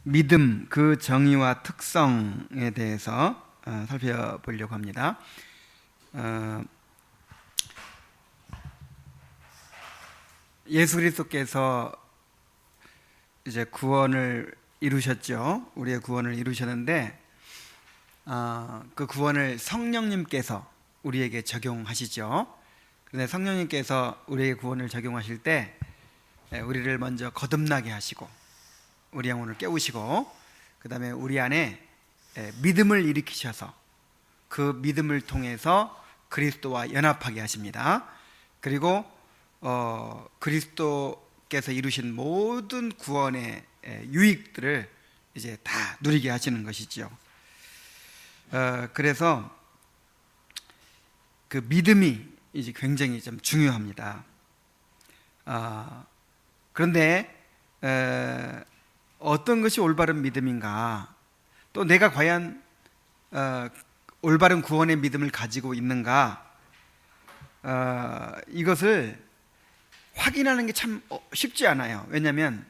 믿음, 그 정의와 특성에 대해서 살펴보려고 합니다. 예수 그리스도께서 이제 구원을 이루셨죠. 우리의 구원을 이루셨는데 그 구원을 성령님께서 우리에게 적용하시죠. 그런데 성령님께서 우리의 구원을 적용하실 때 우리를 먼저 거듭나게 하시고 우리 영혼을 깨우시고 그 다음에 우리 안에 믿음을 일으키셔서 그 믿음을 통해서 그리스도와 연합하게 하십니다. 그리고 그리스도께서 이루신 모든 구원의 유익들을 이제 다 누리게 하시는 것이죠. 그래서 그 믿음이 이제 굉장히 좀 중요합니다. 그런데 어떤 것이 올바른 믿음인가, 또 내가 과연 올바른 구원의 믿음을 가지고 있는가, 이것을 확인하는 게 참 쉽지 않아요. 왜냐하면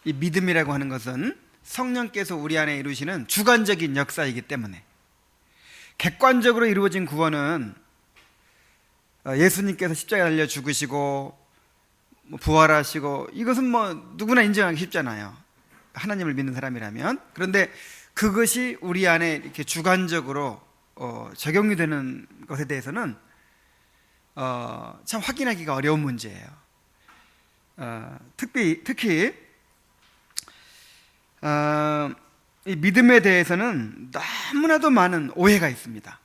이 믿음이라고 하는 것은 성령께서 우리 안에 이루시는 주관적인 역사이기 때문에, 객관적으로 이루어진 구원은 예수님께서 십자가에 달려 죽으시고 부활하시고 이것은 누구나 인정하기 쉽잖아요, 하나님을 믿는 사람이라면. 그런데 그것이 우리 안에 이렇게 주관적으로 적용이 되는 것에 대해서는 참 확인하기가 어려운 문제예요. 특히 이 믿음에 대해서는 너무나도 많은 오해가 있습니다.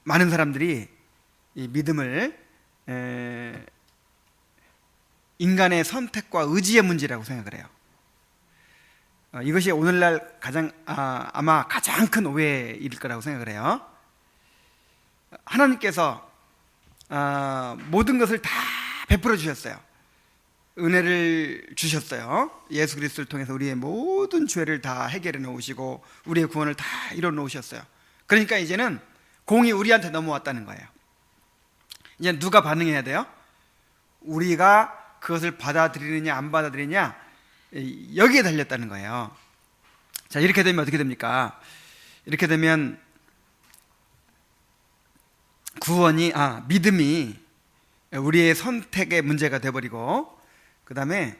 많은 사람들이 이 믿음을 인간의 선택과 의지의 문제라고 생각을 해요. 이것이 오늘날 아마 가장 큰 오해일 거라고 생각을 해요. 하나님께서 모든 것을 다 베풀어 주셨어요. 은혜를 주셨어요. 예수 그리스도를 통해서 우리의 모든 죄를 다 해결해 놓으시고 우리의 구원을 다 이뤄 놓으셨어요. 그러니까 이제는 공이 우리한테 넘어왔다는 거예요. 이제 누가 반응해야 돼요? 우리가 그것을 받아들이느냐 안 받아들이느냐, 여기에 달렸다는 거예요. 자, 이렇게 되면 어떻게 됩니까? 이렇게 되면 믿음이 우리의 선택의 문제가 돼버리고, 그 다음에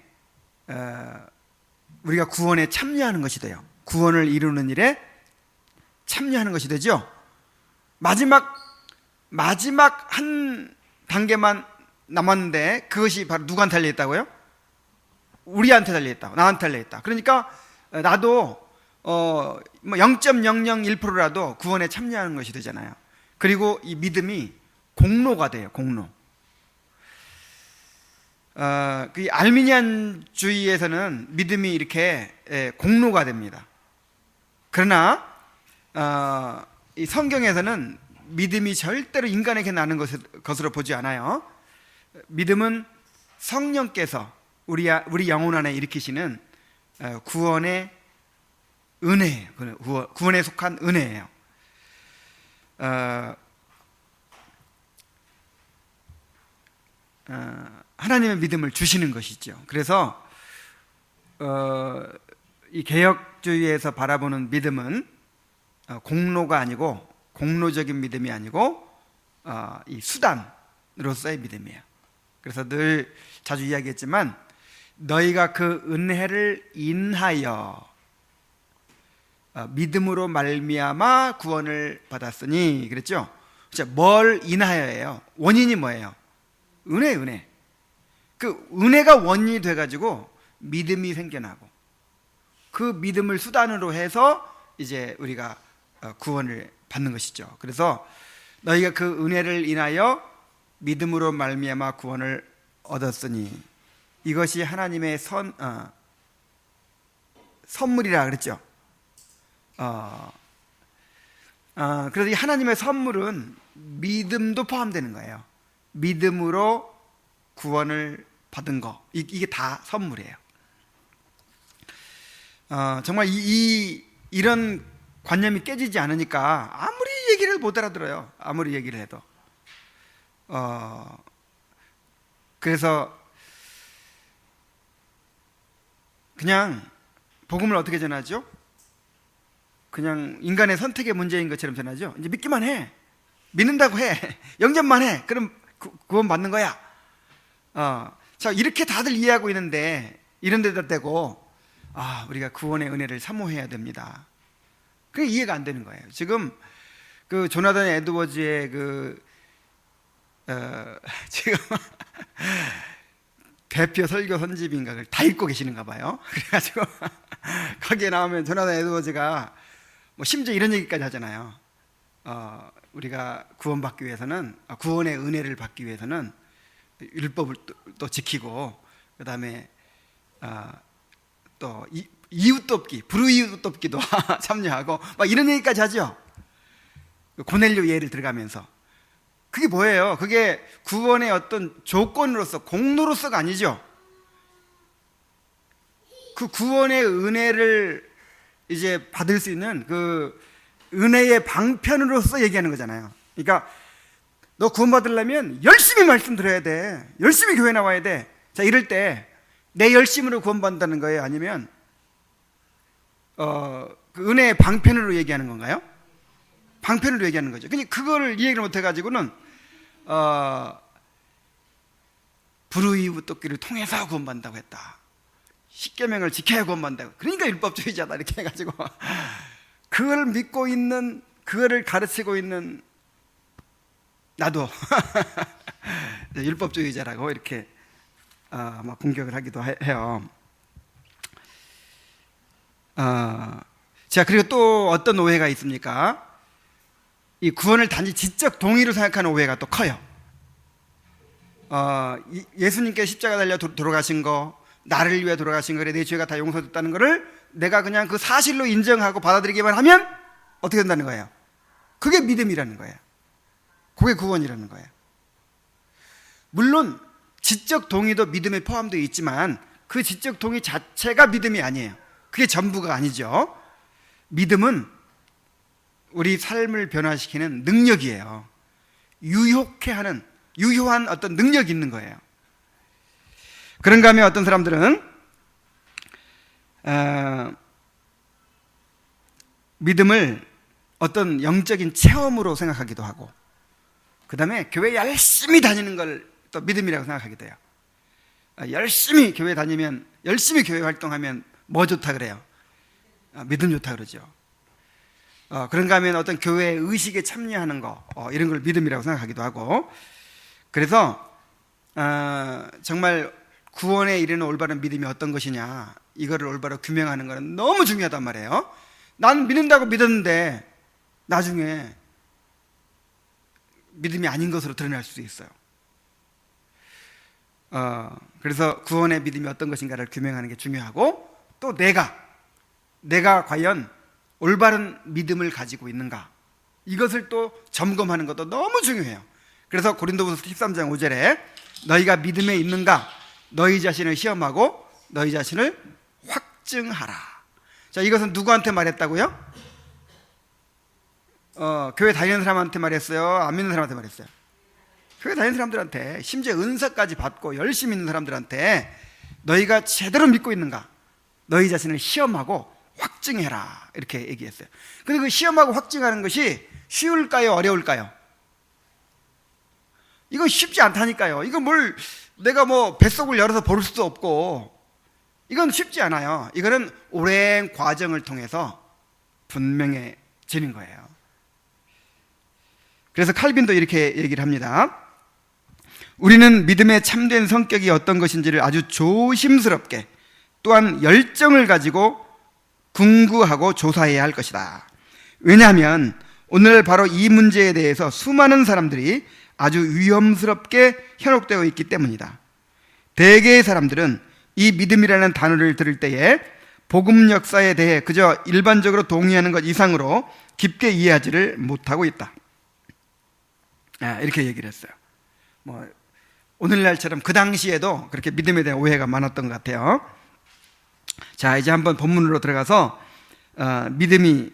우리가 구원에 참여하는 것이 돼요. 구원을 이루는 일에 참여하는 것이 되죠. 마지막 한 단계만 남았는데 그것이 바로 누구한테 달려있다고요? 우리한테 달려있다, 나한테 달려있다. 그러니까 나도 0.001%라도 구원에 참여하는 것이 되잖아요. 그리고 이 믿음이 공로가 돼요. 공로. 그 알미니안주의에서는 믿음이 이렇게 공로가 됩니다. 그러나 이 성경에서는 믿음이 절대로 인간에게 나는 것으로 보지 않아요. 믿음은 성령께서 우리 영혼 안에 일으키시는 구원의 은혜예요. 구원에 속한 은혜예요. 하나님의 믿음을 주시는 것이죠. 그래서 이 개혁주의에서 바라보는 믿음은 공로가 아니고, 공로적인 믿음이 아니고 이 수단으로서의 믿음이에요. 그래서 늘 자주 이야기했지만, 너희가 그 은혜를 인하여 믿음으로 말미암아 구원을 받았으니 그랬죠. 뭘 인하여예요? 원인이 뭐예요? 은혜. 그 은혜가 원인이 돼가지고 믿음이 생겨나고, 그 믿음을 수단으로 해서 이제 우리가 구원을 받는 것이죠. 그래서 너희가 그 은혜를 인하여 믿음으로 말미암아 구원을 얻었으니, 이것이 하나님의 선물이라 그랬죠. 그래서 이 하나님의 선물은 믿음도 포함되는 거예요. 믿음으로 구원을 받은 거, 이게 다 선물이에요. 정말 이런 관념이 깨지지 않으니까 아무리 얘기를 못 알아들어요. 아무리 얘기를 해도. 그래서 그냥 복음을 어떻게 전하죠? 그냥 인간의 선택의 문제인 것처럼 전하죠. 이제 믿기만 해. 믿는다고 해. 영접만 해. 그럼 구원 받는 거야. 자, 이렇게 다들 이해하고 있는데 이런 데다 대고 우리가 구원의 은혜를 사모해야 됩니다. 그게 이해가 안 되는 거예요. 지금 그 조나단 에드워즈의 지금 대표 설교 선집인가를 다 읽고 계시는가 봐요. 그래가지고 거기에 나오면 조나단 에드워즈가 뭐 심지어 이런 얘기까지 하잖아요. 우리가 구원받기 위해서는, 구원의 은혜를 받기 위해서는 율법을 또 지키고, 그 다음에 또 이웃 돕기, 불의이웃 돕기도 참여하고 막 이런 얘기까지 하죠. 고넬료 예를 들어가면서. 그게 뭐예요? 그게 구원의 어떤 조건으로서, 공로로서가 아니죠. 그 구원의 은혜를 이제 받을 수 있는 그 은혜의 방편으로서 얘기하는 거잖아요. 그러니까 너 구원 받으려면 열심히 말씀 들어야 돼. 열심히 교회 나와야 돼. 자, 이럴 때 내 열심으로 구원 받는다는 거예요? 아니면 그 은혜의 방편으로 얘기하는 건가요? 방편으로 얘기하는 거죠. 근데 그거를 이해를 못 해가지고는 불의이웃 돕기를 통해서 구원받는다고 했다. 십계명을 지켜야 구원받는다고. 그러니까 율법주의자다 이렇게 해가지고 그걸 믿고 있는, 그거를 가르치고 있는 나도 율법주의자라고 이렇게 막 공격을 하기도 해요. 자, 그리고 또 어떤 오해가 있습니까? 이 구원을 단지 지적 동의로 생각하는 오해가 또 커요. 예수님께 십자가 달려 돌아가신 거, 나를 위해 돌아가신 거래, 내 죄가 다 용서됐다는 거를 내가 그냥 그 사실로 인정하고 받아들이기만 하면 어떻게 된다는 거예요? 그게 믿음이라는 거예요. 그게 구원이라는 거예요. 물론 지적 동의도 믿음에 포함되어 있지만 그 지적 동의 자체가 믿음이 아니에요. 그게 전부가 아니죠. 믿음은 우리 삶을 변화시키는 능력이에요. 유효케 하는, 유효한 어떤 능력이 있는 거예요. 그런가 하면 어떤 사람들은 믿음을 어떤 영적인 체험으로 생각하기도 하고, 그 다음에 교회 열심히 다니는 걸 또 믿음이라고 생각하기도 해요. 열심히 교회 다니면, 열심히 교회 활동하면 뭐 좋다 그래요? 믿음 좋다 그러죠. 그런가 하면 어떤 교회 의식에 참여하는 거, 이런 걸 믿음이라고 생각하기도 하고. 그래서 정말 구원에 이르는 올바른 믿음이 어떤 것이냐, 이거를 올바로 규명하는 것은 너무 중요하단 말이에요. 나는 믿는다고 믿었는데 나중에 믿음이 아닌 것으로 드러날 수도 있어요. 그래서 구원의 믿음이 어떤 것인가를 규명하는 게 중요하고, 또 내가 과연 올바른 믿음을 가지고 있는가, 이것을 또 점검하는 것도 너무 중요해요. 그래서 고린도후서 13장 5절에 너희가 믿음에 있는가 너희 자신을 시험하고 너희 자신을 확증하라. 자, 이것은 누구한테 말했다고요? 교회 다니는 사람한테 말했어요? 안 믿는 사람한테 말했어요? 교회 다니는 사람들한테, 심지어 은사까지 받고 열심히 있는 사람들한테 너희가 제대로 믿고 있는가 너희 자신을 시험하고 확증해라, 이렇게 얘기했어요. 근데 그 시험하고 확증하는 것이 쉬울까요? 어려울까요? 이거 쉽지 않다니까요. 이거 뭘 내가 뭐 뱃속을 열어서 볼 수도 없고, 이건 쉽지 않아요. 이거는 오랜 과정을 통해서 분명해지는 거예요. 그래서 칼빈도 이렇게 얘기를 합니다. 우리는 믿음의 참된 성격이 어떤 것인지를 아주 조심스럽게, 또한 열정을 가지고 궁구하고 조사해야 할 것이다. 왜냐하면 오늘 바로 이 문제에 대해서 수많은 사람들이 아주 위험스럽게 현혹되어 있기 때문이다. 대개의 사람들은 이 믿음이라는 단어를 들을 때에 복음 역사에 대해 그저 일반적으로 동의하는 것 이상으로 깊게 이해하지를 못하고 있다. 이렇게 얘기를 했어요. 뭐 오늘날처럼 그 당시에도 그렇게 믿음에 대한 오해가 많았던 것 같아요. 자, 이제 한번 본문으로 들어가서 믿음이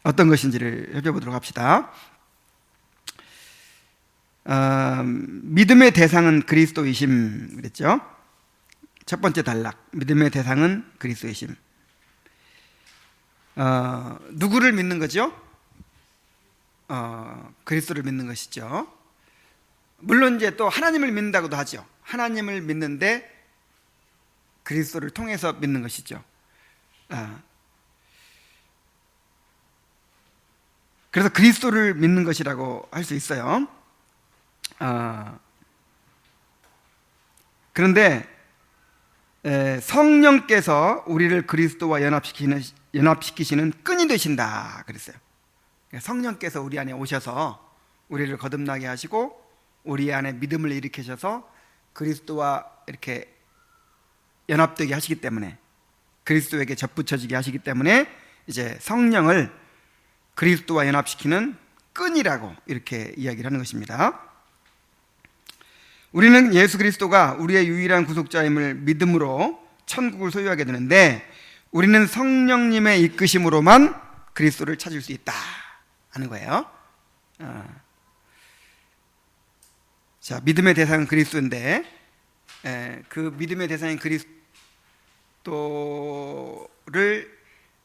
어떤 것인지를 살펴보도록 합시다. 믿음의 대상은 그리스도이심 그랬죠. 첫 번째 단락, 믿음의 대상은 그리스도이심. 누구를 믿는 거죠? 그리스도를 믿는 것이죠. 물론 이제 또 하나님을 믿는다고도 하죠. 하나님을 믿는데 그리스도를 통해서 믿는 것이죠. 그래서 그리스도를 믿는 것이라고 할 수 있어요. 그런데 성령께서 우리를 그리스도와 연합시키시는 끈이 되신다 그랬어요. 성령께서 우리 안에 오셔서 우리를 거듭나게 하시고 우리 안에 믿음을 일으키셔서 그리스도와 이렇게 연합되게 하시기 때문에, 그리스도에게 접붙여지게 하시기 때문에 이제 성령을 그리스도와 연합시키는 끈이라고 이렇게 이야기를 하는 것입니다. 우리는 예수 그리스도가 우리의 유일한 구속자임을 믿음으로 천국을 소유하게 되는데, 우리는 성령님의 이끄심으로만 그리스도를 찾을 수 있다 하는 거예요. 자, 믿음의 대상은 그리스도인데, 그 믿음의 대상인 그리스도를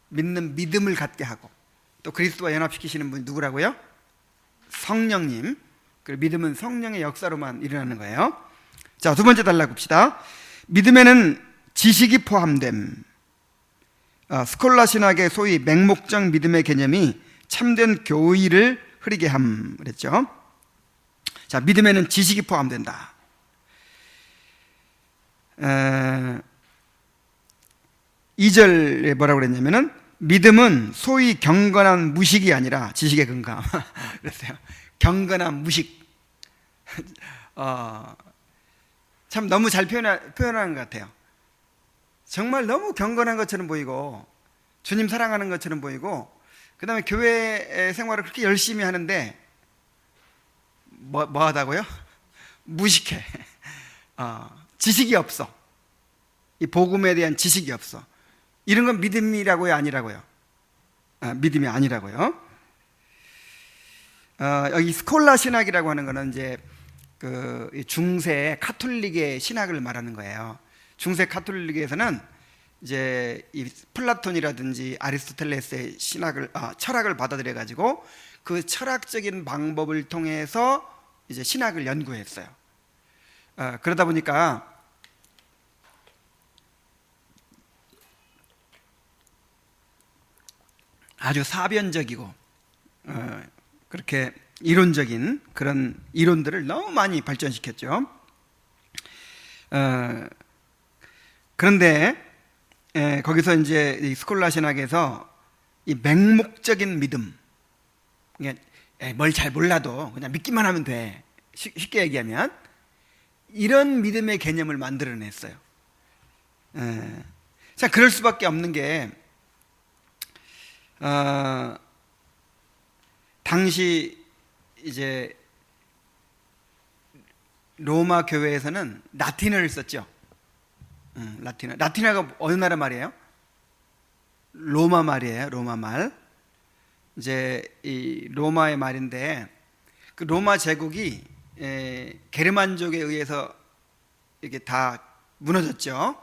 믿는 믿음을 갖게 하고, 또 그리스도와 연합시키시는 분이 누구라고요? 성령님. 그 믿음은 성령의 역사로만 일어나는 거예요. 자, 두 번째 단락 봅시다. 믿음에는 지식이 포함됨. 스콜라 신학의 소위 맹목적 믿음의 개념이 참된 교의를 흐리게 함 그랬죠. 자, 믿음에는 지식이 포함된다. 2절에 뭐라고 그랬냐면은, 믿음은 소위 경건한 무식이 아니라 지식의 근감. 그랬어요. 경건한 무식. 참 너무 잘 표현한 것 같아요. 정말 너무 경건한 것처럼 보이고 주님 사랑하는 것처럼 보이고, 그 다음에 교회 생활을 그렇게 열심히 하는데 뭐 하다고요? 무식해. 지식이 없어. 이 복음에 대한 지식이 없어. 이런 건 믿음이라고요, 아니라고요? 믿음이 아니라고요. 여기 스콜라 신학이라고 하는 거는 이제 그 중세 카톨릭의 신학을 말하는 거예요. 중세 카톨릭에서는 이제 이 플라톤이라든지 아리스토텔레스의 철학을 받아들여 가지고 그 철학적인 방법을 통해서 이제 신학을 연구했어요. 그러다 보니까 아주 사변적이고 그렇게 이론적인 그런 이론들을 너무 많이 발전시켰죠. 그런데 거기서 이제 이 스콜라 신학에서 이 맹목적인 믿음, 뭘 잘 몰라도 그냥 믿기만 하면 돼, 쉽게 얘기하면 이런 믿음의 개념을 만들어냈어요. 자, 그럴 수밖에 없는 게 당시 이제 로마 교회에서는 라틴어를 썼죠. 라틴어가 어느 나라 말이에요? 로마 말이에요. 로마 말. 이제 이 로마의 말인데, 그 로마 제국이 게르만족에 의해서 이렇게 다 무너졌죠.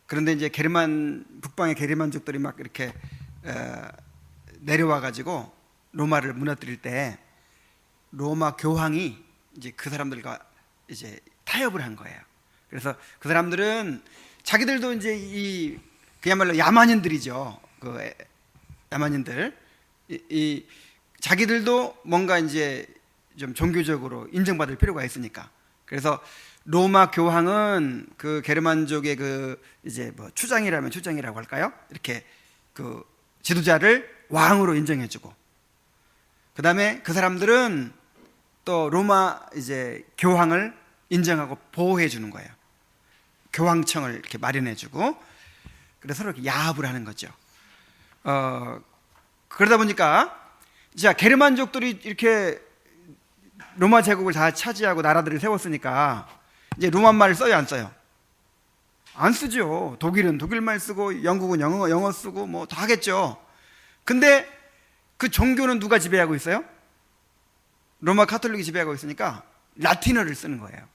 그런데 이제 북방의 게르만족들이 막 이렇게 내려와 가지고 로마를 무너뜨릴 때 로마 교황이 이제 그 사람들과 이제 타협을 한 거예요. 그래서 그 사람들은 자기들도 이제 그야말로 야만인들이죠. 그 야만인들, 자기들도 뭔가 이제 좀 종교적으로 인정받을 필요가 있으니까. 그래서 로마 교황은 그 게르만족의 그 이제 뭐 추장이라고 할까요? 이렇게 그 지도자를 왕으로 인정해주고, 그 다음에 그 사람들은 또 로마 이제 교황을 인정하고 보호해 주는 거예요. 교황청을 이렇게 마련해 주고, 그래서 서로 이렇게 야합을 하는 거죠. 그러다 보니까 자, 게르만족들이 이렇게 로마 제국을 다 차지하고 나라들을 세웠으니까 이제 로마 말을 써요, 안 써요? 안 쓰죠. 독일은 독일말 쓰고 영국은 영어 쓰고 뭐 다 하겠죠. 근데 그 종교는 누가 지배하고 있어요? 로마 카톨릭이 지배하고 있으니까 라틴어를 쓰는 거예요.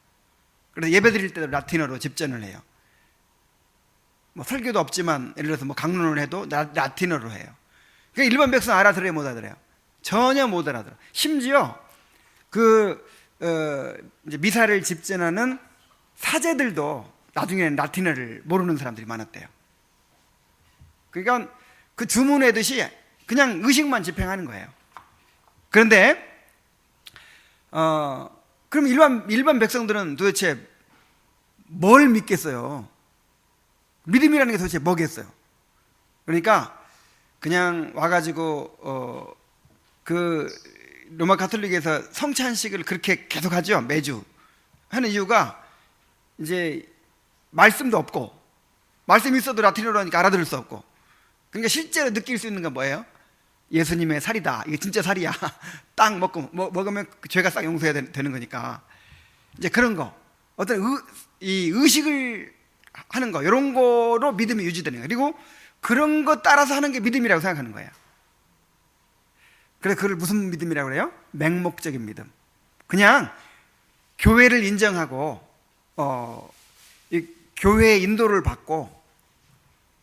그래서 예배 드릴 때도 라틴어로 집전을 해요. 뭐 설교도 없지만 예를 들어서 뭐 강론을 해도 라틴어로 해요. 그러니까 일반 백성 알아들어요, 못 알아들어요? 전혀 못 알아들어. 심지어 이제 미사를 집전하는 사제들도 나중에는 라틴어를 모르는 사람들이 많았대요. 그러니까 그 주문하듯이 그냥 의식만 집행하는 거예요. 그런데 그럼 일반 백성들은 도대체 뭘 믿겠어요? 믿음이라는 게 도대체 뭐겠어요? 그러니까 그냥 와가지고 그 로마 가톨릭에서 성찬식을 그렇게 계속 하죠. 매주 하는 이유가 이제 말씀도 없고, 말씀이 있어도 라틴어로 하니까 알아들을 수 없고, 그러니까 실제로 느낄 수 있는 건 뭐예요? 예수님의 살이다, 이게 진짜 살이야. 딱 먹으면 죄가 싹 용서해야 되는 거니까. 이제 그런 거, 어떤 이 의식을 하는 거, 이런 거로 믿음이 유지되는 거예요. 그리고 그런 거 따라서 하는 게 믿음이라고 생각하는 거예요. 그래서 그걸 무슨 믿음이라고 그래요? 맹목적인 믿음. 그냥 교회를 인정하고 이 교회의 인도를 받고,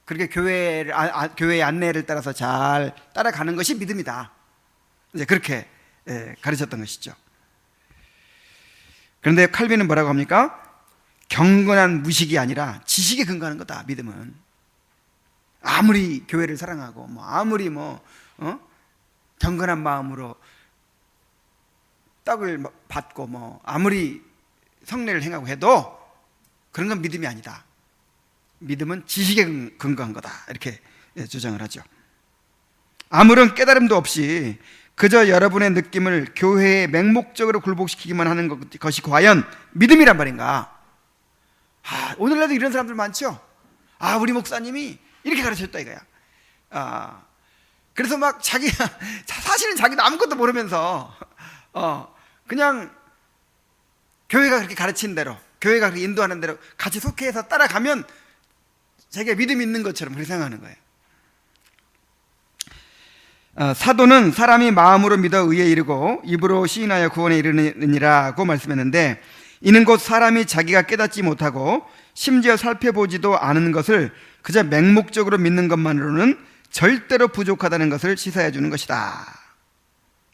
그렇게 교회의 안내를 따라서 잘 따라가는 것이 믿음이다. 이제 그렇게 가르쳤던 것이죠. 그런데 칼빈은 뭐라고 합니까? 경건한 무식이 아니라 지식에 근거하는 거다, 믿음은. 아무리 교회를 사랑하고 아무리 경건한 마음으로 떡을 받고 아무리 성례를 행하고 해도 그런 건 믿음이 아니다. 믿음은 지식에 근거한 거다, 이렇게 주장을 하죠. 아무런 깨달음도 없이 그저 여러분의 느낌을 교회에 맹목적으로 굴복시키기만 하는 것이 과연 믿음이란 말인가? 오늘날도 이런 사람들 많죠. 우리 목사님이 이렇게 가르쳤다 이거야. 그래서 막 사실은 자기도 아무것도 모르면서 그냥 교회가 그렇게 가르친 대로, 교회가 그렇게 인도하는 대로 같이 속해서 따라가면 자기가 믿음이 있는 것처럼 그렇게 생각하는 거예요. 사도는 사람이 마음으로 믿어 의에 이르고 입으로 시인하여 구원에 이르느니라고 말씀했는데, 이는 곧 사람이 자기가 깨닫지 못하고 심지어 살펴보지도 않은 것을 그저 맹목적으로 믿는 것만으로는 절대로 부족하다는 것을 시사해 주는 것이다,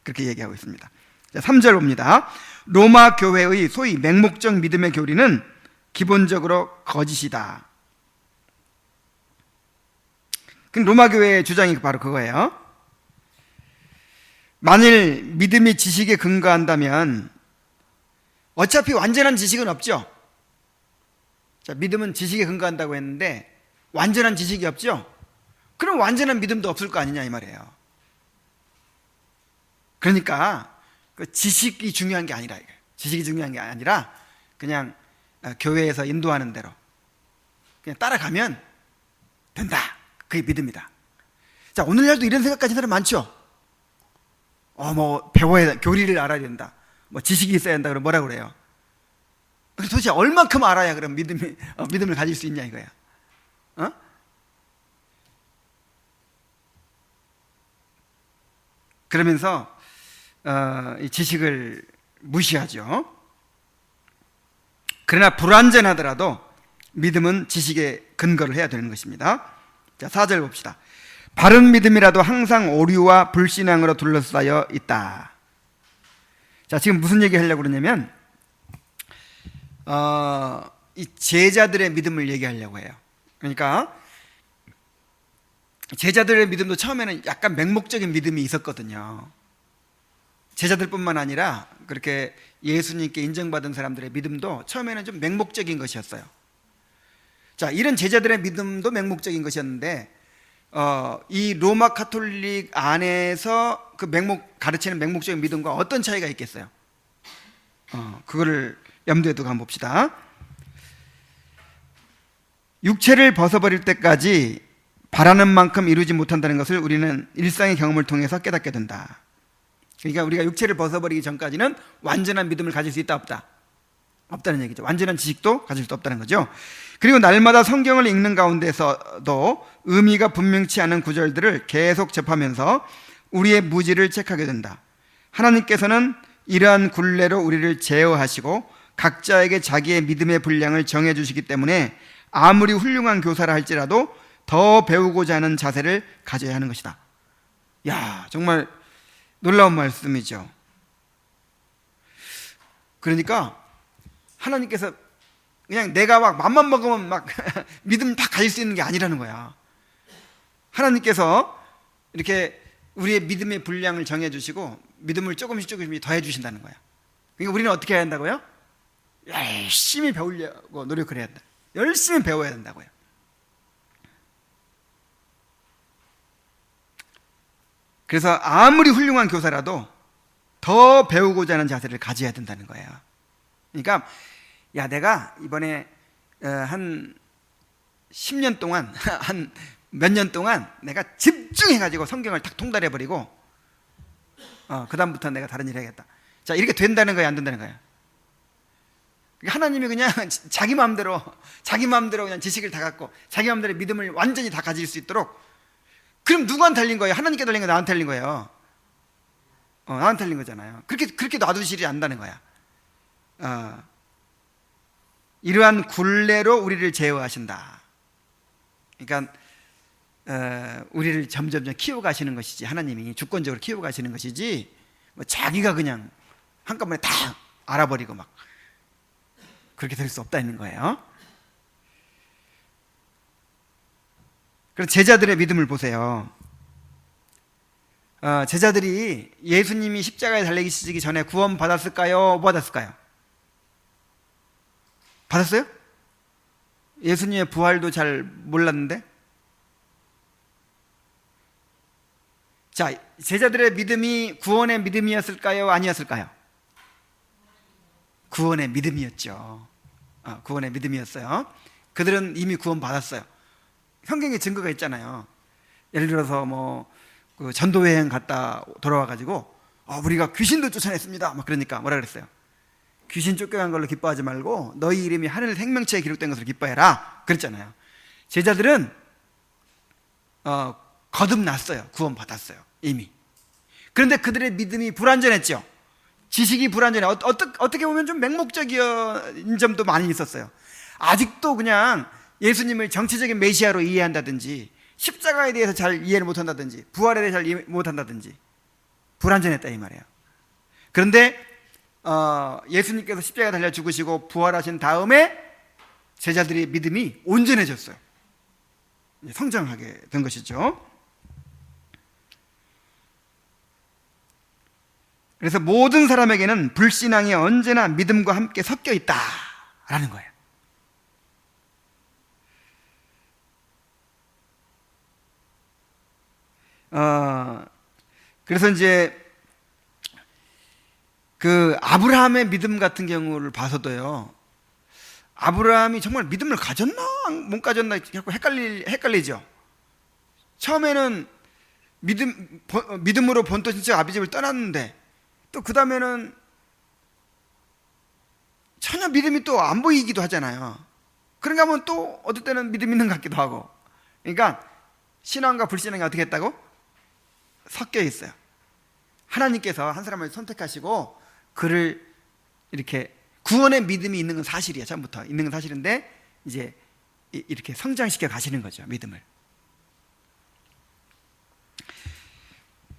그렇게 얘기하고 있습니다. 3절 봅니다. 로마 교회의 소위 맹목적 믿음의 교리는 기본적으로 거짓이다. 로마 교회의 주장이 바로 그거예요. 만일 믿음이 지식에 근거한다면 어차피 완전한 지식은 없죠. 자, 믿음은 지식에 근거한다고 했는데 완전한 지식이 없죠. 그럼 완전한 믿음도 없을 거 아니냐 이 말이에요. 그러니까 그 지식이 중요한 게 아니라, 지식이 중요한 게 아니라 그냥 교회에서 인도하는 대로 그냥 따라가면 된다, 그게 믿음이다. 자, 오늘날도 이런 생각 가진 사람 많죠. 배워야 돼, 교리를 알아야 된다, 지식이 있어야 된다, 그럼 뭐라 그래요? 도대체 얼만큼 알아야 그럼 믿음을 가질 수 있냐 이거야. 그러면서 이 지식을 무시하죠. 그러나 불완전하더라도 믿음은 지식에 근거를 해야 되는 것입니다. 자, 4절 봅시다. 바른 믿음이라도 항상 오류와 불신앙으로 둘러싸여 있다. 자, 지금 무슨 얘기 하려고 그러냐면 이 제자들의 믿음을 얘기하려고 해요. 그러니까 제자들의 믿음도 처음에는 약간 맹목적인 믿음이 있었거든요. 제자들뿐만 아니라 그렇게 예수님께 인정받은 사람들의 믿음도 처음에는 좀 맹목적인 것이었어요. 자, 이런 제자들의 믿음도 맹목적인 것이었는데 이 로마 가톨릭 안에서 그 가르치는 맹목적인 믿음과 어떤 차이가 있겠어요? 그거를 염두에 두고 한번 봅시다. 육체를 벗어버릴 때까지 바라는 만큼 이루지 못한다는 것을 우리는 일상의 경험을 통해서 깨닫게 된다. 그러니까 우리가 육체를 벗어버리기 전까지는 완전한 믿음을 가질 수 있다, 없다? 없다는 얘기죠. 완전한 지식도 가질 수 없다는 거죠. 그리고 날마다 성경을 읽는 가운데서도 의미가 분명치 않은 구절들을 계속 접하면서 우리의 무지를 체크하게 된다. 하나님께서는 이러한 굴레로 우리를 제어하시고 각자에게 자기의 믿음의 분량을 정해주시기 때문에 아무리 훌륭한 교사라 할지라도 더 배우고자 하는 자세를 가져야 하는 것이다. 야, 정말 놀라운 말씀이죠. 그러니까 하나님께서 그냥 내가 막 맘만 먹으면 막 믿음 다 가질 수 있는 게 아니라는 거야. 하나님께서 이렇게 우리의 믿음의 분량을 정해주시고 믿음을 조금씩 더해 주신다는 거야. 그러니까 우리는 어떻게 해야 한다고요? 열심히 배우려고 노력을 해야 한다. 열심히 배워야 된다고요. 그래서 아무리 훌륭한 교사라도 더 배우고자 하는 자세를 가져야 된다는 거예요. 그러니까 야, 내가 이번에 한 10년 동안 한 몇 년 동안 내가 집중해가지고 성경을 딱 통달해버리고 그 다음부터 내가 다른 일 해야겠다. 자, 이렇게 된다는 거야, 안 된다는 거야? 하나님이 그냥 자기 마음대로 그냥 지식을 다 갖고 자기 마음대로 믿음을 완전히 다 가질 수 있도록, 그럼 누구한테 달린 거예요? 하나님께 달린 거예요? 나한테 달린 거예요? 나한테 달린 거잖아요. 그렇게 놔두시지 않는다는 거야. 이러한 굴레로 우리를 제어하신다. 그러니까 우리를 점점점 키워가시는 것이지, 하나님이 주권적으로 키워가시는 것이지, 뭐 자기가 그냥 한꺼번에 다 알아버리고 막 그렇게 될 수 없다는 거예요. 그래서 제자들의 믿음을 보세요. 제자들이 예수님이 십자가에 달리시기 전에 구원 받았을까요? 못 받았을까요? 받았어요? 예수님의 부활도 잘 몰랐는데? 자, 제자들의 믿음이 구원의 믿음이었을까요? 아니었을까요? 구원의 믿음이었죠. 구원의 믿음이었어요. 그들은 이미 구원 받았어요. 성경에 증거가 있잖아요. 예를 들어서 그 전도여행 갔다 돌아와가지고 우리가 귀신도 쫓아냈습니다. 막 그러니까 뭐라 그랬어요? 귀신 쫓겨간 걸로 기뻐하지 말고 너희 이름이 하늘 생명체에 기록된 것으로 기뻐해라. 그랬잖아요. 제자들은 거듭났어요. 구원 받았어요. 이미. 그런데 그들의 믿음이 불완전했죠. 지식이 불완전해. 어떻게 보면 좀 맹목적인 점도 많이 있었어요. 아직도 그냥 예수님을 정치적인 메시아로 이해한다든지, 십자가에 대해서 잘 이해를 못한다든지, 부활에 대해서 잘 이해 못한다든지, 불완전했다 이 말이에요. 그런데 예수님께서 십자가에 달려 죽으시고 부활하신 다음에 제자들의 믿음이 온전해졌어요. 성장하게 된 것이죠. 그래서 모든 사람에게는 불신앙이 언제나 믿음과 함께 섞여 있다라는 거예요. 그래서 이제 그 아브라함의 믿음 같은 경우를 봐서도요, 아브라함이 정말 믿음을 가졌나 못 가졌나 자꾸 헷갈리죠. 처음에는 믿음으로 본토 친척 아비 집을 떠났는데, 또 그 다음에는 전혀 믿음이 또 안 보이기도 하잖아요. 그런가 하면 또 어떨 때는 믿음 있는 것 같기도 하고. 그러니까 신앙과 불신앙이 어떻게 했다고? 섞여 있어요. 하나님께서 한 사람을 선택하시고 그를 이렇게 구원의 믿음이 있는 건 사실이야. 처음부터 있는 건 사실인데 이제 이렇게 성장시켜 가시는 거죠, 믿음을.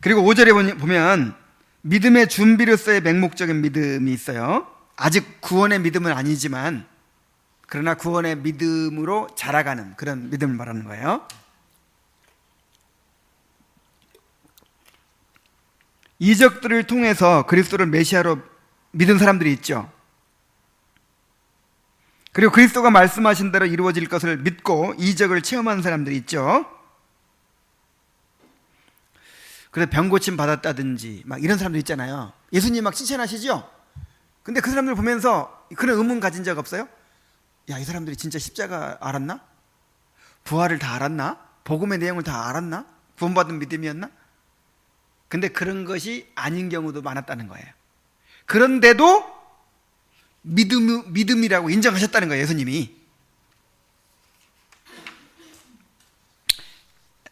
그리고 5절에 보면 믿음의 준비로서의 맹목적인 믿음이 있어요. 아직 구원의 믿음은 아니지만 그러나 구원의 믿음으로 자라가는 그런 믿음을 말하는 거예요. 이적들을 통해서 그리스도를 메시아로 믿은 사람들이 있죠. 그리고 그리스도가 말씀하신 대로 이루어질 것을 믿고 이적을 체험한 사람들이 있죠. 그래서 병고침 받았다든지 막 이런 사람들 있잖아요. 예수님 막 칭찬하시죠? 근데 그 사람들 보면서 그런 의문 가진 적 없어요? 야, 이 사람들이 진짜 십자가 알았나? 부활을 다 알았나? 복음의 내용을 다 알았나? 구원받은 믿음이었나? 근데 그런 것이 아닌 경우도 많았다는 거예요. 그런데도 믿음이라고 인정하셨다는 거예요, 예수님이.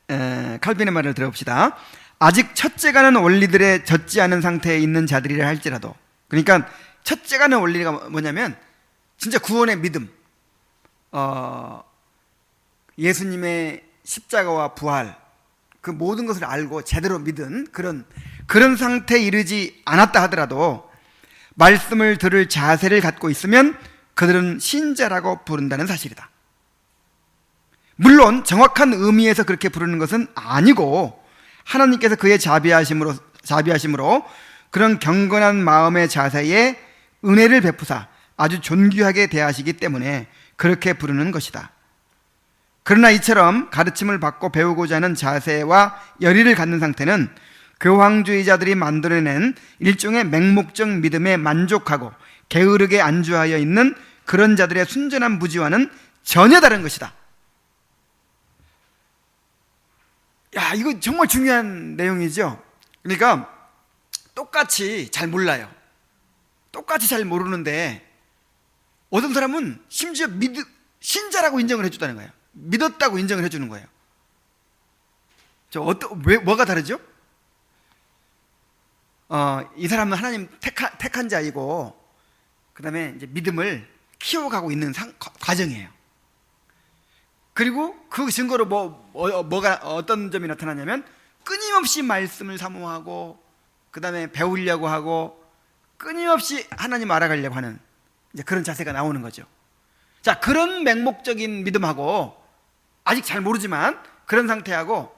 칼빈의 말을 들어봅시다. 아직 첫째가는 원리들에 젖지 않은 상태에 있는 자들이라 할지라도, 그러니까 첫째가는 원리가 뭐냐면 진짜 구원의 믿음, 예수님의 십자가와 부활, 그 모든 것을 알고 제대로 믿은 그런 상태에 이르지 않았다 하더라도 말씀을 들을 자세를 갖고 있으면 그들은 신자라고 부른다는 사실이다. 물론 정확한 의미에서 그렇게 부르는 것은 아니고 하나님께서 그의 자비하심으로 그런 경건한 마음의 자세에 은혜를 베푸사 아주 존귀하게 대하시기 때문에 그렇게 부르는 것이다. 그러나 이처럼 가르침을 받고 배우고자 하는 자세와 열의를 갖는 상태는 교황주의자들이 만들어낸 일종의 맹목적 믿음에 만족하고 게으르게 안주하여 있는 그런 자들의 순전한 무지와는 전혀 다른 것이다. 야, 이거 정말 중요한 내용이죠. 그러니까 똑같이 잘 몰라요. 똑같이 잘 모르는데 어떤 사람은 심지어 신자라고 인정을 해주다는 거예요. 믿었다고 인정을 해주는 거예요. 뭐가 다르죠? 이 사람은 하나님 택한 자이고, 그 다음에 이제 믿음을 키워가고 있는 과정이에요. 그리고 그 증거로 어떤 점이 나타나냐면, 끊임없이 말씀을 사모하고, 그 다음에 배우려고 하고, 끊임없이 하나님 알아가려고 하는 이제 그런 자세가 나오는 거죠. 자, 그런 맹목적인 믿음하고, 아직 잘 모르지만 그런 상태하고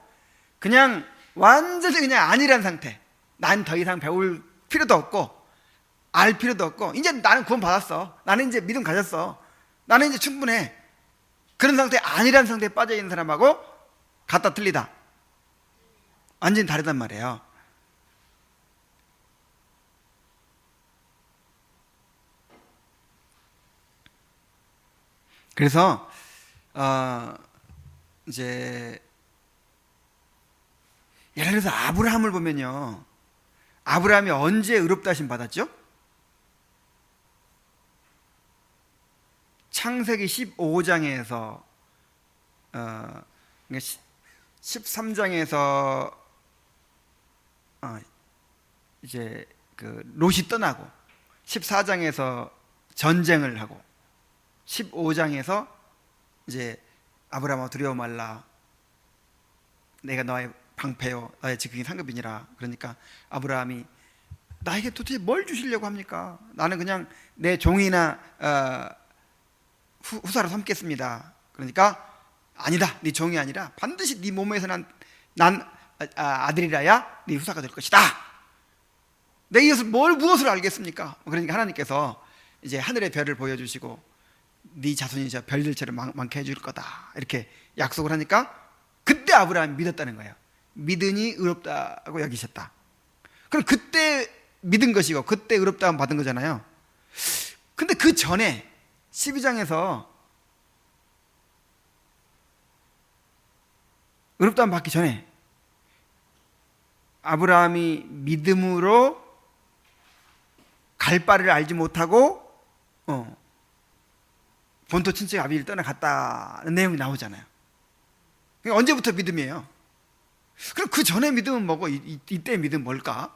그냥 완전히 그냥 아니란 상태, 난 더 이상 배울 필요도 없고 알 필요도 없고 이제 나는 구원 받았어, 나는 이제 믿음 가졌어, 나는 이제 충분해, 그런 상태, 아니란 상태에 빠져 있는 사람하고 같다 틀리다, 완전히 다르단 말이에요. 그래서 이제 예를 들어서 아브라함을 보면요, 아브라함이 언제 의롭다 하심 받았죠? 창세기 15장에서 13장에서 이제 그 롯이 떠나고 14장에서 전쟁을 하고 15장에서 이제 아브라함아 두려워 말라, 내가 너의 방패요 너의 지극히 상급이니라. 그러니까 아브라함이 나에게 도대체 뭘 주시려고 합니까? 나는 그냥 내 종이나 후사로 삼겠습니다. 그러니까 아니다, 네 종이 아니라 반드시 네 몸에서 난 아들이라야 네 후사가 될 것이다. 내 이것을 무엇을 알겠습니까? 그러니까 하나님께서 이제 하늘의 별을 보여주시고 네 자손이 저 별들처럼 많게 해줄 거다 이렇게 약속을 하니까 그때 아브라함이 믿었다는 거예요. 믿으니 의롭다고 여기셨다. 그럼 그때 믿은 것이고 그때 의롭다함 받은 거잖아요. 근데 그 전에 12장에서 의롭다함 받기 전에 아브라함이 믿음으로 갈 바를 알지 못하고 본토 친척 아비를 떠나갔다는 내용이 나오잖아요. 언제부터 믿음이에요? 그럼 그 전에 믿음은 뭐고 이때 믿음은 뭘까?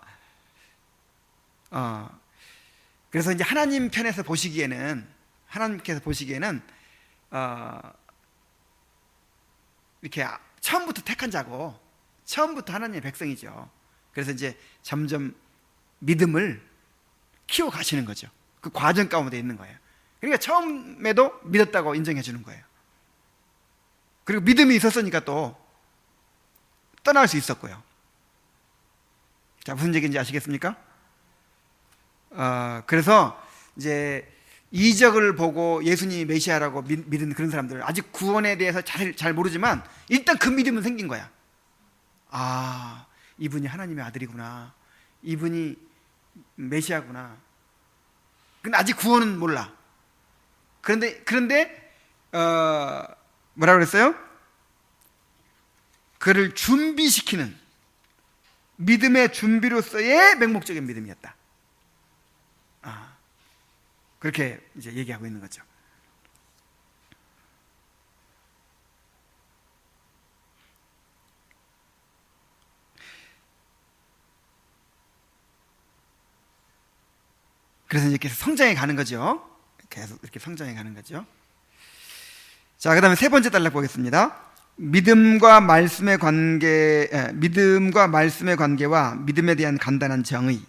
그래서 이제 하나님께서 보시기에는 이렇게 처음부터 택한 자고 처음부터 하나님의 백성이죠. 그래서 이제 점점 믿음을 키워 가시는 거죠. 그 과정 가운데 있는 거예요. 그러니까 처음에도 믿었다고 인정해 주는 거예요. 그리고 믿음이 있었으니까 또 떠날 수 있었고요. 자, 무슨 얘기인지 아시겠습니까? 그래서 이제 이적을 보고 예수님이 메시아라고 믿은 그런 사람들, 아직 구원에 대해서 잘 모르지만 일단 그 믿음은 생긴 거야. 아, 이분이 하나님의 아들이구나, 이분이 메시아구나. 근데 아직 구원은 몰라. 그런데 뭐라고 그랬어요? 그를 준비시키는 믿음의 준비로서의 맹목적인 믿음이었다. 그렇게 이제 얘기하고 있는 거죠. 그래서 이제 계속 성장해 가는 거죠. 계속 이렇게 성장해 가는 거죠. 자, 그 다음에 세 번째 단락 보겠습니다. 믿음과 말씀의 관계와 믿음에 대한 간단한 정의.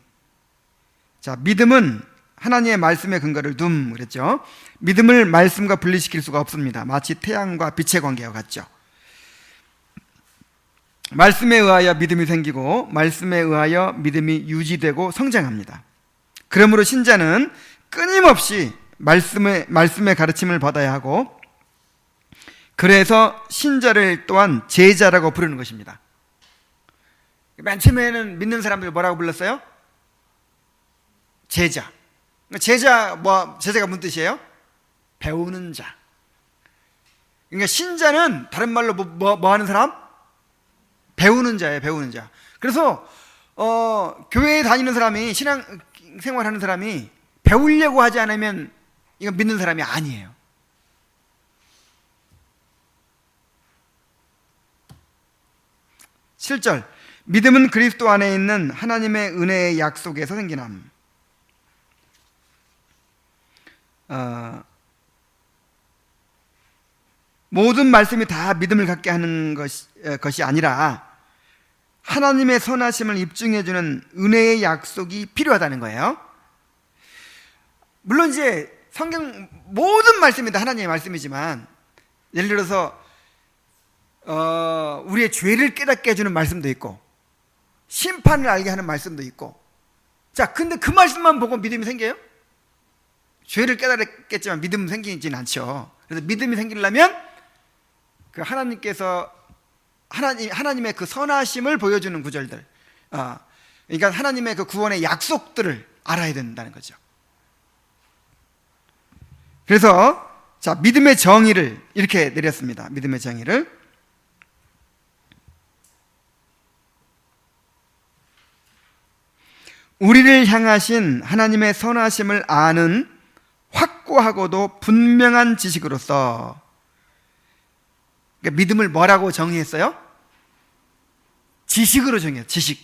자, 믿음은 하나님의 말씀의 근거를 둠 그랬죠. 믿음을 말씀과 분리시킬 수가 없습니다. 마치 태양과 빛의 관계와 같죠. 말씀에 의하여 믿음이 생기고 말씀에 의하여 믿음이 유지되고 성장합니다. 그러므로 신자는 끊임없이 말씀의 가르침을 받아야 하고, 그래서 신자를 또한 제자라고 부르는 것입니다. 맨 처음에는 믿는 사람들 뭐라고 불렀어요? 제자. 제자가 무슨 뜻이에요? 배우는 자. 그러니까 신자는 다른 말로 뭐 하는 사람? 배우는 자예요, 배우는 자. 그래서 교회에 다니는 사람이, 신앙생활하는 사람이 배우려고 하지 않으면 이건 믿는 사람이 아니에요. 7절, 믿음은 그리스도 안에 있는 하나님의 은혜의 약속에서 생기남. 모든 말씀이 다 믿음을 갖게 하는 것이 아니라 하나님의 선하심을 입증해주는 은혜의 약속이 필요하다는 거예요. 물론 이제 성경 모든 말씀이 다 하나님의 말씀이지만, 예를 들어서 우리의 죄를 깨닫게 해주는 말씀도 있고 심판을 알게 하는 말씀도 있고. 자, 근데 그 말씀만 보고 믿음이 생겨요? 죄를 깨달았겠지만 믿음은 생기지는 않죠. 그래서 믿음이 생기려면 그 하나님의 그 선하심을 보여주는 구절들, 그러니까 하나님의 그 구원의 약속들을 알아야 된다는 거죠. 그래서 자, 믿음의 정의를 이렇게 내렸습니다. 믿음의 정의를. 우리를 향하신 하나님의 선하심을 아는 확고하고도 분명한 지식으로서. 그러니까 믿음을 뭐라고 정의했어요? 지식으로 정의해요. 지식.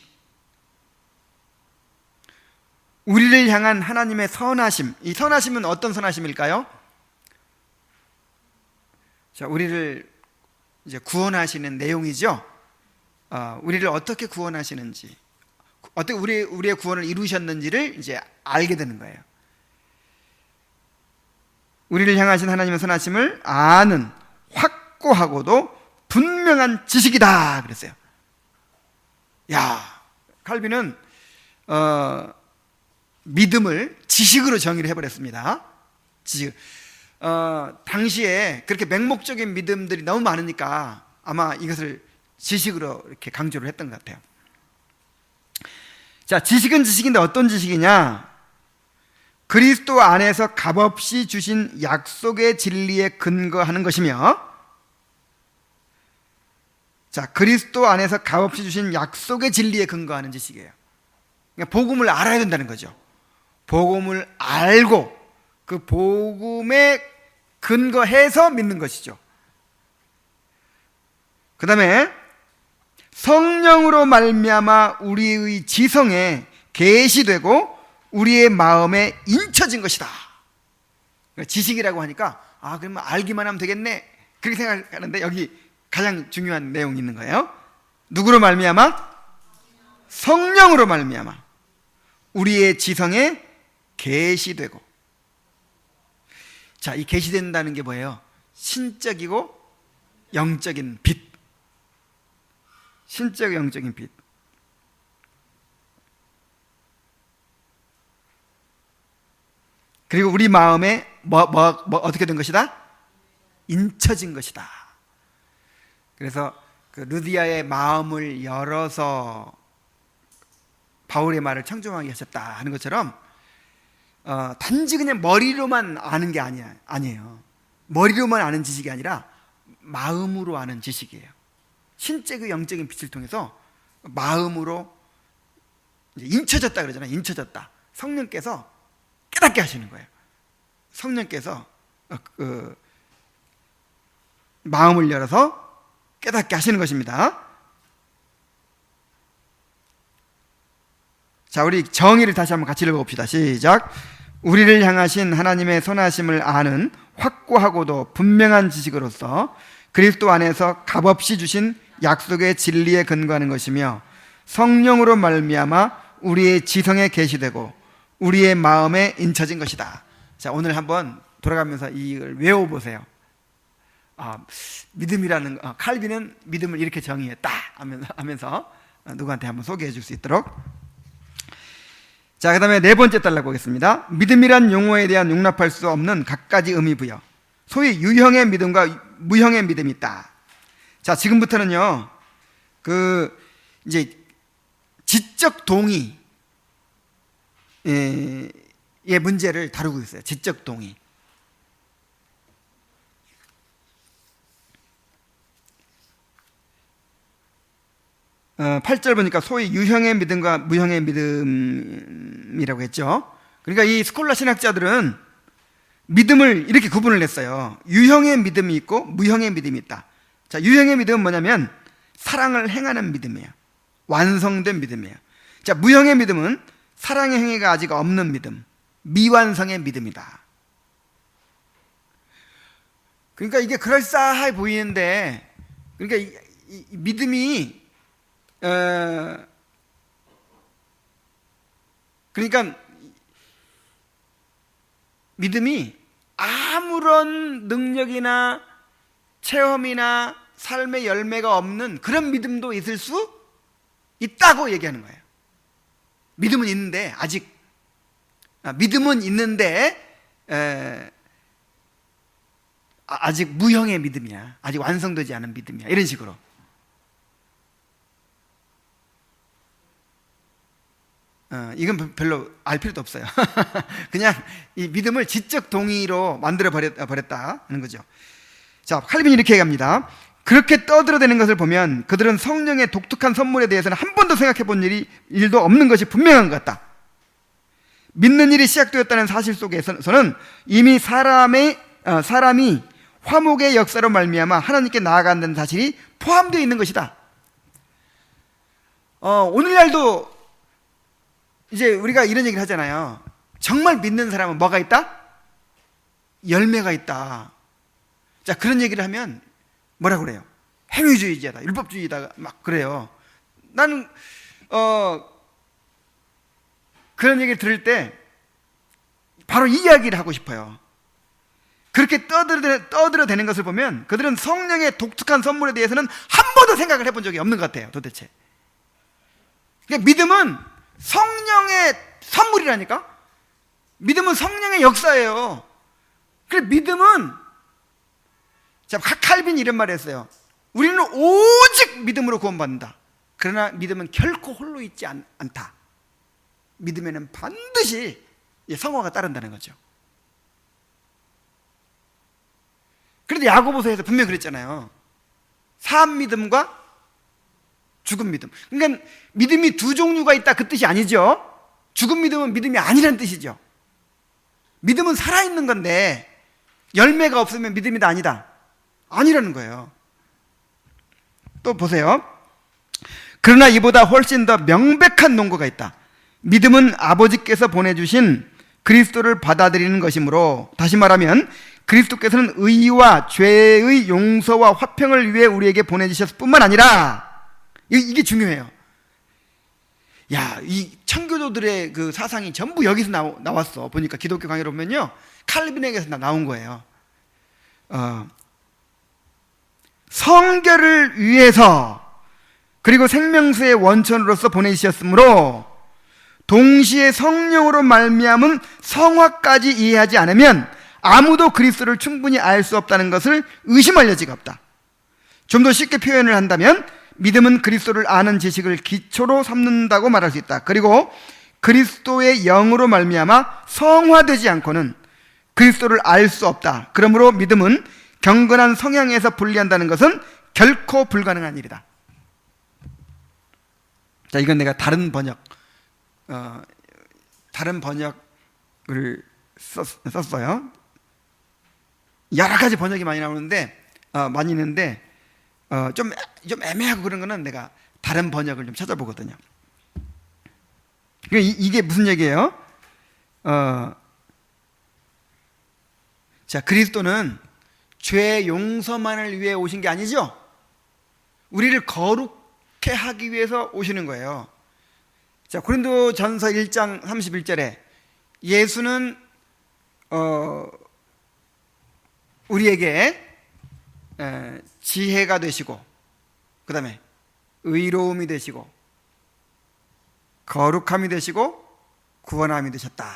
우리를 향한 하나님의 선하심. 이 선하심은 어떤 선하심일까요? 자, 우리를 이제 구원하시는 내용이죠. 우리를 어떻게 구원하시는지, 어떻게 우리의 구원을 이루셨는지를 이제 알게 되는 거예요. 우리를 향하신 하나님의 선하심을 아는 확고하고도 분명한 지식이다 그랬어요. 야, 칼빈은 믿음을 지식으로 정의를 해버렸습니다. 지식. 당시에 그렇게 맹목적인 믿음들이 너무 많으니까 아마 이것을 지식으로 이렇게 강조를 했던 것 같아요. 자, 지식은 지식인데 어떤 지식이냐? 그리스도 안에서 값없이 주신 약속의 진리에 근거하는 것이며, 자, 그리스도 안에서 값없이 주신 약속의 진리에 근거하는 지식이에요. 그러니까 복음을 알아야 된다는 거죠. 복음을 알고 그 복음에 근거해서 믿는 것이죠. 그 다음에 성령으로 말미암아 우리의 지성에 계시되고 우리의 마음에 인쳐진 것이다. 지식이라고 하니까 그러면 알기만 하면 되겠네, 그렇게 생각하는데 여기 가장 중요한 내용이 있는 거예요. 누구로 말미암아? 성령으로 말미암아 우리의 지성에 계시되고. 자, 이 계시된다는 게 뭐예요? 신적이고 영적인 빛. 신적 영적인 빛. 그리고 우리 마음에 어떻게 된 것이다? 인쳐진 것이다. 그래서 그 루디아의 마음을 열어서 바울의 말을 청종하게 하셨다 하는 것처럼 단지 그냥 머리로만 아는 게 아니에요. 머리로만 아는 지식이 아니라 마음으로 아는 지식이에요. 신적이고 영적인 빛을 통해서 마음으로 이제 인쳐졌다 그러잖아요. 인쳐졌다. 성령께서 깨닫게 하시는 거예요. 성령께서 마음을 열어서 깨닫게 하시는 것입니다. 자, 우리 정의를 다시 한번 같이 읽어봅시다. 시작. 우리를 향하신 하나님의 선하심을 아는 확고하고도 분명한 지식으로서 그리스도 안에서 값없이 주신 약속의 진리에 근거하는 것이며 성령으로 말미암아 우리의 지성에 계시되고 우리의 마음에 인쳐진 것이다. 자, 오늘 한번 돌아가면서 이걸 외워보세요. 믿음이라는 칼빈은 믿음을 이렇게 정의했다 하면서 누구한테 한번 소개해 줄 수 있도록. 자, 그 다음에 네 번째 달락 보겠습니다. 믿음이란 용어에 대한 용납할 수 없는 갖가지 의미 부여, 소위 유형의 믿음과 무형의 믿음이 있다. 자, 지금부터는요 이제 지적 동의의 문제를 다루고 있어요. 지적 동의. 8절 보니까 소위 유형의 믿음과 무형의 믿음이라고 했죠. 그러니까 이 스콜라 신학자들은 믿음을 이렇게 구분을 했어요. 유형의 믿음이 있고 무형의 믿음이 있다. 자, 유형의 믿음은 뭐냐면 사랑을 행하는 믿음이에요. 완성된 믿음이에요. 자, 무형의 믿음은 사랑의 행위가 아직 없는 믿음, 미완성의 믿음이다. 그러니까 이게 그럴싸해 보이는데, 그러니까 이 믿음이 그러니까 믿음이 아무런 능력이나 체험이나 삶의 열매가 없는 그런 믿음도 있을 수 있다고 얘기하는 거예요. 믿음은 있는데 믿음은 있는데 아직 무형의 믿음이야. 아직 완성되지 않은 믿음이야. 이런 식으로. 이건 별로 알 필요도 없어요. 그냥 이 믿음을 지적 동의로 만들어 버렸다는 거죠. 자, 칼빈이 이렇게 얘기합니다. 그렇게 떠들어대는 것을 보면 그들은 성령의 독특한 선물에 대해서는 한 번도 생각해 본 일도 없는 것이 분명한 것 같다. 믿는 일이 시작되었다는 사실 속에서는 이미 사람이 화목의 역사로 말미암아 하나님께 나아간다는 사실이 포함되어 있는 것이다. 오늘날도 이제 우리가 이런 얘기를 하잖아요. 정말 믿는 사람은 뭐가 있다? 열매가 있다. 자, 그런 얘기를 하면 뭐라 그래요? 행위주의자다, 율법주의다, 막 그래요. 나는 그런 얘기를 들을 때 바로 이 이야기를 하고 싶어요. 그렇게 떠들어대는 것을 보면 그들은 성령의 독특한 선물에 대해서는 한 번도 생각을 해본 적이 없는 것 같아요. 도대체. 그러니까 믿음은 성령의 선물이라니까? 믿음은 성령의 역사예요. 그래서 믿음은, 자, 칼빈이 이런 말을 했어요. 우리는 오직 믿음으로 구원받는다. 그러나 믿음은 결코 홀로 있지 않다. 믿음에는 반드시 성화가 따른다는 거죠. 그런데 야고보서에서 분명히 그랬잖아요. 산 믿음과 죽은 믿음. 그러니까 믿음이 두 종류가 있다, 그 뜻이 아니죠. 죽은 믿음은 믿음이 아니라는 뜻이죠. 믿음은 살아있는 건데 열매가 없으면 믿음이다, 아니다? 아니라는 거예요. 또 보세요. 그러나 이보다 훨씬 더 명백한 논거가 있다. 믿음은 아버지께서 보내주신 그리스도를 받아들이는 것이므로, 다시 말하면 그리스도께서는 의와 죄의 용서와 화평을 위해 우리에게 보내주셨을 뿐만 아니라, 이게 중요해요. 야, 이 청교도들의 그 사상이 전부 여기서 나왔어. 보니까 기독교 강의로 보면요, 칼빈에게서 나온 거예요. 성결을 위해서 그리고 생명수의 원천으로서 보내주셨으므로 동시에 성령으로 말미암은 성화까지 이해하지 않으면 아무도 그리스도를 충분히 알 수 없다는 것을 의심할 여지가 없다. 좀 더 쉽게 표현을 한다면 믿음은 그리스도를 아는 지식을 기초로 삼는다고 말할 수 있다. 그리고 그리스도의 영으로 말미암아 성화되지 않고는 그리스도를 알 수 없다. 그러므로 믿음은 경건한 성향에서 분리한다는 것은 결코 불가능한 일이다. 자, 이건 내가 다른 번역을 썼어요. 여러 가지 번역이 많이 나오는데 많이 있는데 좀 애매하고 그런 거는 내가 다른 번역을 좀 찾아보거든요. 이게 무슨 얘기예요? 자, 그리스도는 죄 용서만을 위해 오신 게 아니죠. 우리를 거룩해 하기 위해서 오시는 거예요. 자, 고린도전서 1장 31절에 예수는 우리에게 지혜가 되시고, 그 다음에 의로움이 되시고, 거룩함이 되시고, 구원함이 되셨다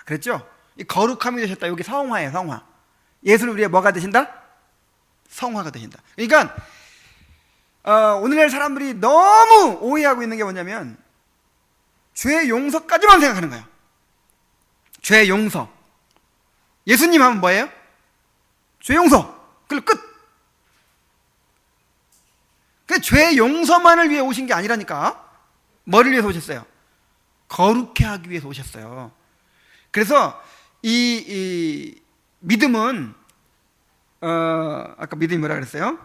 그랬죠. 이 거룩함이 되셨다, 여기 성화예요. 성화. 예수는 우리의 뭐가 되신다? 성화가 되신다. 그러니까 오늘날 사람들이 너무 오해하고 있는 게 뭐냐면 죄 용서까지만 생각하는 거예요. 죄 용서. 예수님 하면 뭐예요? 죄 용서. 그리고 끝. 죄 용서만을 위해 오신 게 아니라니까. 뭐를 위해서 오셨어요? 거룩해 하기 위해서 오셨어요. 그래서 이 믿음은 아까 믿음이 뭐라 그랬어요?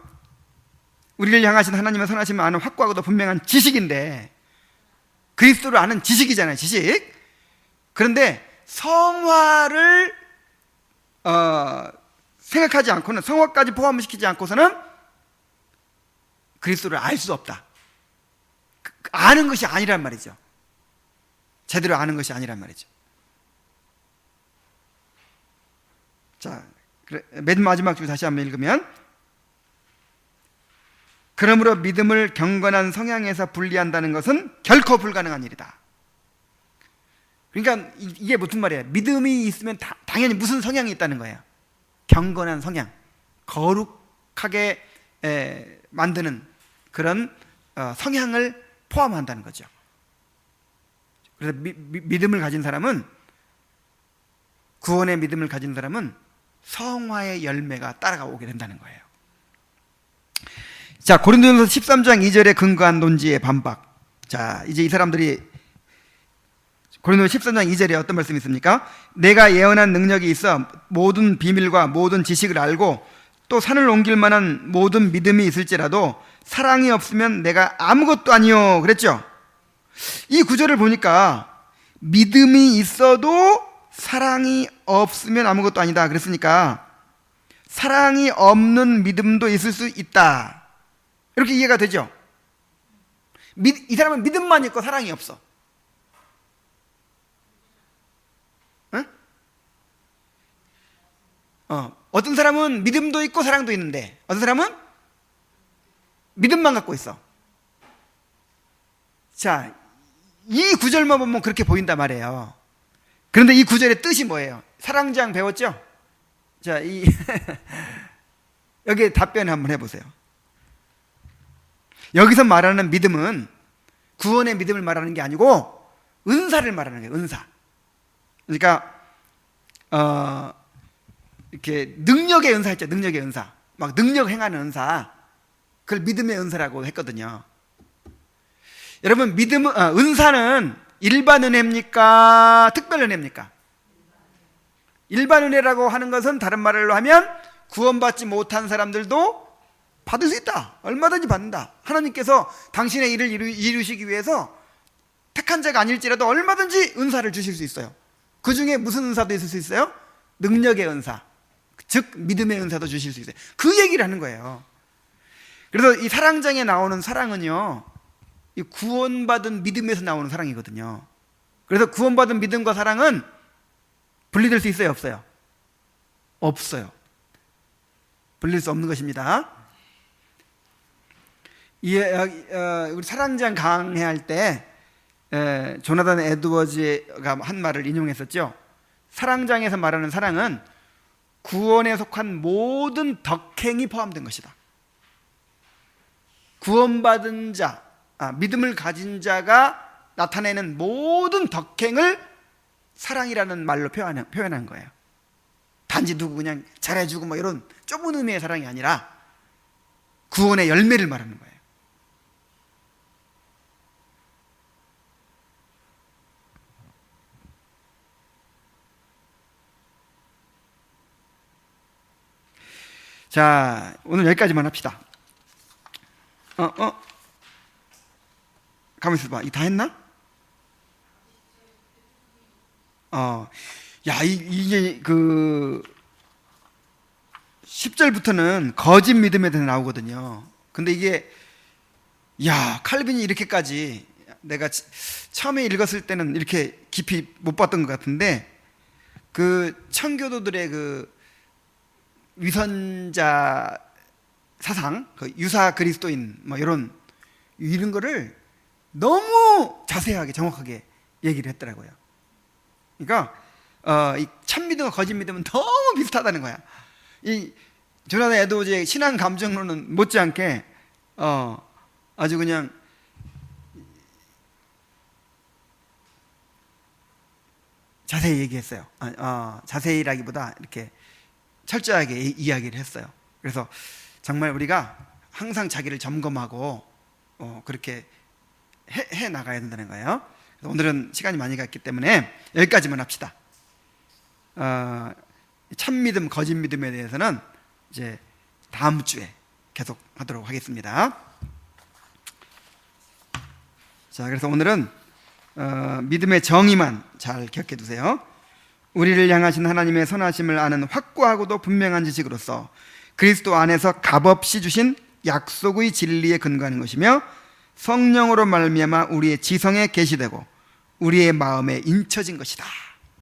우리를 향하신 하나님의 선하심을 아는 확고하고도 분명한 지식인데, 그리스도를 아는 지식이잖아요. 지식. 그런데 성화를 생각하지 않고는, 성화까지 포함시키지 않고서는 그리스도를 알 수 없다. 아는 것이 아니란 말이죠. 제대로 아는 것이 아니란 말이죠. 자, 맨 마지막 줄 다시 한번 읽으면, 그러므로 믿음을 경건한 성향에서 분리한다는 것은 결코 불가능한 일이다. 그러니까 이게 무슨 말이에요? 믿음이 있으면 당연히 무슨 성향이 있다는 거예요? 경건한 성향, 거룩하게 만드는 그런 성향을 포함한다는 거죠. 그래서 믿음을 가진 사람은, 구원의 믿음을 가진 사람은 성화의 열매가 따라오게 된다는 거예요. 자, 고린도전서 13장 2절에 근거한 논지의 반박. 자, 이제 이 사람들이 고린도전서 13장 2절에 어떤 말씀이 있습니까? 내가 예언한 능력이 있어 모든 비밀과 모든 지식을 알고 또 산을 옮길 만한 모든 믿음이 있을지라도 사랑이 없으면 내가 아무것도 아니요 그랬죠? 이 구절을 보니까 믿음이 있어도 사랑이 없으면 아무것도 아니다 그랬으니까 사랑이 없는 믿음도 있을 수 있다, 이렇게 이해가 되죠? 이 사람은 믿음만 있고 사랑이 없어. 응? 어떤 사람은 믿음도 있고 사랑도 있는데 어떤 사람은 믿음만 갖고 있어. 자, 이 구절만 보면 그렇게 보인단 말이에요. 그런데 이 구절의 뜻이 뭐예요? 사랑장 배웠죠? 자, 여기에 답변 한번 해보세요. 여기서 말하는 믿음은 구원의 믿음을 말하는 게 아니고 은사를 말하는 거예요. 은사. 그러니까 이렇게 능력의 은사 있죠. 능력의 은사. 막 능력 행하는 은사. 그걸 믿음의 은사라고 했거든요. 여러분, 은사는 일반 은혜입니까? 특별 은혜입니까? 일반 은혜라고 하는 것은 다른 말로 하면 구원받지 못한 사람들도 받을 수 있다. 얼마든지 받는다. 하나님께서 당신의 일을 이루시기 위해서 택한 자가 아닐지라도 얼마든지 은사를 주실 수 있어요. 그 중에 무슨 은사도 있을 수 있어요? 능력의 은사, 즉 믿음의 은사도 주실 수 있어요. 그 얘기를 하는 거예요. 그래서 이 사랑장에 나오는 사랑은요, 이 구원받은 믿음에서 나오는 사랑이거든요. 그래서 구원받은 믿음과 사랑은 분리될 수 있어요? 없어요? 없어요. 분리될 수 없는 것입니다. 우리 사랑장 강해할 때 조나단 에드워즈가 한 말을 인용했었죠. 사랑장에서 말하는 사랑은 구원에 속한 모든 덕행이 포함된 것이다. 구원받은 자, 믿음을 가진 자가 나타내는 모든 덕행을 사랑이라는 말로 표현한 거예요. 단지 누구 그냥 잘해주고 뭐 이런 좁은 의미의 사랑이 아니라 구원의 열매를 말하는 거예요. 자, 오늘 여기까지만 합시다. 가만 있어봐. 이거 다 했나? 야, 이게 10절부터는 거짓 믿음에 대해서 나오거든요. 근데 이게 칼빈이 이렇게까지 내가 처음에 읽었을 때는 이렇게 깊이 못 봤던 것 같은데 그 청교도들의 그 위선자 사상, 그 유사 그리스도인 뭐 이런 거를 너무 자세하게 정확하게 얘기를 했더라고요. 그러니까 이 참믿음과 거짓 믿음은 너무 비슷하다는 거야. 이 조나단 에드워즈의 신앙 감정론은 못지않게 아주 그냥 자세히 얘기했어요. 자세히라기보다 이렇게 철저하게 이야기를 했어요. 그래서 정말 우리가 항상 자기를 점검하고 그렇게 해 나가야 된다는 거예요. 그래서 오늘은 시간이 많이 갔기 때문에 여기까지만 합시다. 참믿음, 거짓 믿음에 대해서는 이제 다음 주에 계속 하도록 하겠습니다. 자, 그래서 오늘은 믿음의 정의만 잘 기억해 두세요. 우리를 향하신 하나님의 선하심을 아는 확고하고도 분명한 지식으로서 그리스도 안에서 값없이 주신 약속의 진리에 근거하는 것이며 성령으로 말미암아 우리의 지성에 계시되고 우리의 마음에 인쳐진 것이다.